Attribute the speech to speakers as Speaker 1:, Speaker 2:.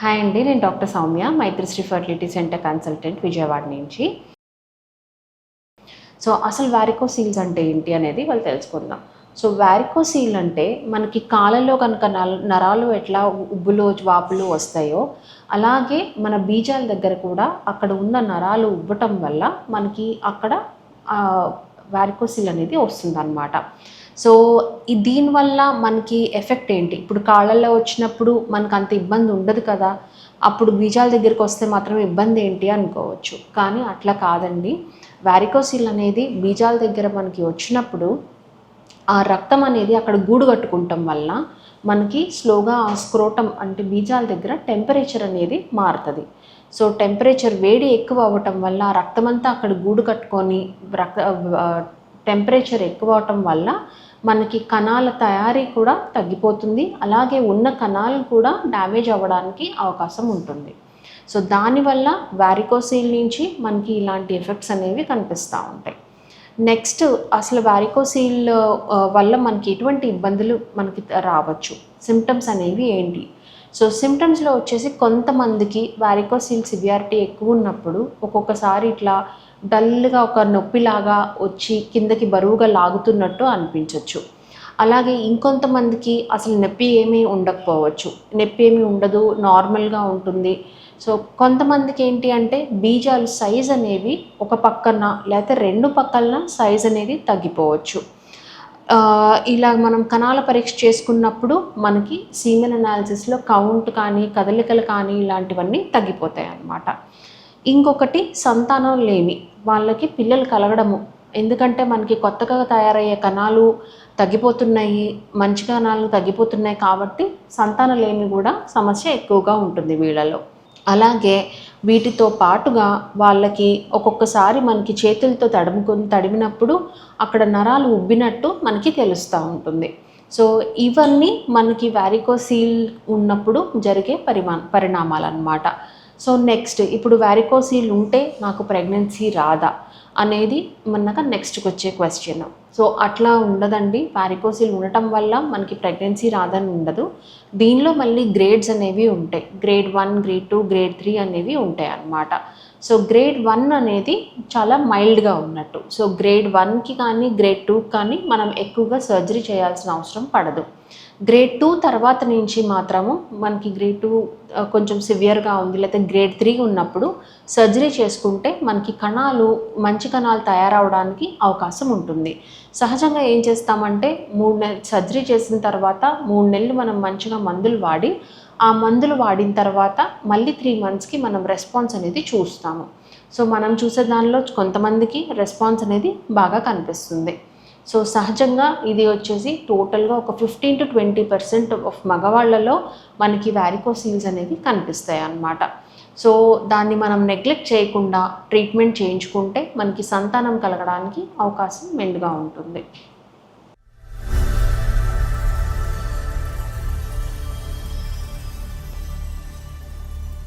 Speaker 1: Hi అండి, నేను doctor Soumya, Maitrisri fertility centre consultant, Vijayawada నుంచి. సో అసలు వారికోసీల్స్ అంటే ఏంటి అనేది వాళ్ళు తెలుసుకుందాం. సో వారికోసీల్ అంటే మనకి కాళ్ళలో కనుక నరాలు ఎట్లా ఉబ్బులు వాపులు వస్తాయో అలాగే మన బీజాల దగ్గర కూడా అక్కడ ఉన్న నరాలు ఉబ్బటం వల్ల మనకి అక్కడ వారికోసీల్ అనేది వస్తుందన్నమాట. సో దీనివల్ల మనకి ఎఫెక్ట్ ఏంటి? ఇప్పుడు కాళ్ళల్లో వచ్చినప్పుడు మనకు అంత ఇబ్బంది ఉండదు కదా, అప్పుడు బీజాల దగ్గరికి వస్తే మాత్రం ఇబ్బంది ఏంటి అనుకోవచ్చు. కానీ అట్లా కాదండి. వారికోసీల్ అనేది బీజాల దగ్గర మనకి వచ్చినప్పుడు ఆ రక్తం అనేది అక్కడ గూడు కట్టుకుంటాం వల్ల మనకి స్లోగా ఆ స్క్రోటం అంటే బీజాల దగ్గర టెంపరేచర్ అనేది మారుతుంది. సో టెంపరేచర్ వేడి ఎక్కువ అవ్వటం వల్ల ఆ రక్తం అంతా అక్కడ గూడు కట్టుకొని టెంపరేచర్ ఎక్కువ అవటం వల్ల మనకి కణాల తయారీ కూడా తగ్గిపోతుంది. అలాగే ఉన్న కణాలు కూడా డ్యామేజ్ అవ్వడానికి అవకాశం ఉంటుంది. సో దానివల్ల వారికోసీల్ నుంచి మనకి ఇలాంటి ఎఫెక్ట్స్ అనేవి కనిపిస్తూ ఉంటాయి. నెక్స్ట్ అసలు వారికోసీల్ వల్ల మనకి ఎటువంటి ఇబ్బందులు మనకి రావచ్చు, సిమ్టమ్స్ అనేవి ఏంటి? సో సిమ్టమ్స్లో వచ్చేసి కొంతమందికి వారికోసీల్ సివియారిటీ ఎక్కువ ఉన్నప్పుడు ఒక్కొక్కసారి ఇట్లా డల్గా ఒక నొప్పిలాగా వచ్చి కిందకి బరువుగా లాగుతున్నట్టు అనిపించవచ్చు. అలాగే ఇంకొంతమందికి అసలు నొప్పి ఏమీ ఉండకపోవచ్చు, నొప్పి ఏమీ ఉండదు, నార్మల్గా ఉంటుంది. సో కొంతమందికి ఏంటి అంటే బీజాలు సైజ్ అనేవి ఒక పక్కన లేకపోతే రెండు పక్కన సైజ్ అనేది తగ్గిపోవచ్చు. ఇలా మనం కణాల పరీక్ష చేసుకున్నప్పుడు మనకి సీమెన్ అనాలిసిస్లో కౌంట్ కానీ కదలికలు కానీ ఇలాంటివన్నీ తగ్గిపోతాయి అన్నమాట. ఇంకొకటి సంతానం లేమి వాళ్ళకి పిల్లలు కలగడము. ఎందుకంటే మనకి కొత్తగా తయారయ్యే కణాలు తగ్గిపోతున్నాయి, మంచి కణాలు తగ్గిపోతున్నాయి కాబట్టి సంతానలేమి కూడా సమస్య ఎక్కువగా ఉంటుంది వీళ్ళలో. అలాగే వీటితో పాటుగా వాళ్ళకి ఒక్కొక్కసారి మనకి చేతులతో తడిమినప్పుడు అక్కడ నరాలు ఉబ్బినట్టు మనకి తెలుస్తూ ఉంటుంది. సో ఇవన్నీ మనకి వారికోసీల్ ఉన్నప్పుడు జరిగే పరిణామాలు అన్నమాట. సో నెక్స్ట్ ఇప్పుడు వారికోసీల్ ఉంటే నాకు ప్రెగ్నెన్సీ రాదా అనేది మనకు నెక్స్ట్కి వచ్చే క్వశ్చన్. సో అట్లా ఉండదండి. వారికోసీల్ ఉండటం వల్ల మనకి ప్రెగ్నెన్సీ రాదని ఉండదు. దీనిలో మళ్ళీ గ్రేడ్స్ అనేవి ఉంటాయి. గ్రేడ్ 1, గ్రేడ్ 2, గ్రేడ్ 3 అనేవి ఉంటాయి అన్నమాట. సో గ్రేడ్ 1 అనేది చాలా మైల్డ్గా ఉన్నట్టు. సో గ్రేడ్ 1కి కానీ గ్రేడ్ 2కి కానీ మనం ఎక్కువగా సర్జరీ చేయాల్సిన అవసరం పడదు. గ్రేడ్ 2 తర్వాత నుంచి మాత్రము మనకి గ్రేడ్ 2 కొంచెం సివియర్గా ఉంది లేకపోతే గ్రేడ్ 3 ఉన్నప్పుడు సర్జరీ చేసుకుంటే మనకి మంచి కణాలు తయారవడానికి అవకాశం ఉంటుంది. సహజంగా ఏం చేస్తామంటే 3 నెలలు సర్జరీ చేసిన తర్వాత 3 నెలలు మనం మంచిగా మందులు వాడి ఆ మందులు వాడిన తర్వాత మళ్ళీ 3 మంత్స్కి మనం రెస్పాన్స్ అనేది చూస్తాము. సో మనం చూసే దానిలో కొంతమందికి రెస్పాన్స్ అనేది బాగా కనిపిస్తుంది. సో సహజంగా ఇది వచ్చేసి టోటల్గా ఒక 15 to 20% ఆఫ్ మగవాళ్ళలో మనకి వారికోసీల్స్ అనేవి కనిపిస్తాయి అన్నమాట. సో దాన్ని మనం నెగ్లెక్ట్ చేయకుండా ట్రీట్మెంట్ చేయించుకుంటే మనకి సంతానం కలగడానికి అవకాశం మెండుగా ఉంటుంది.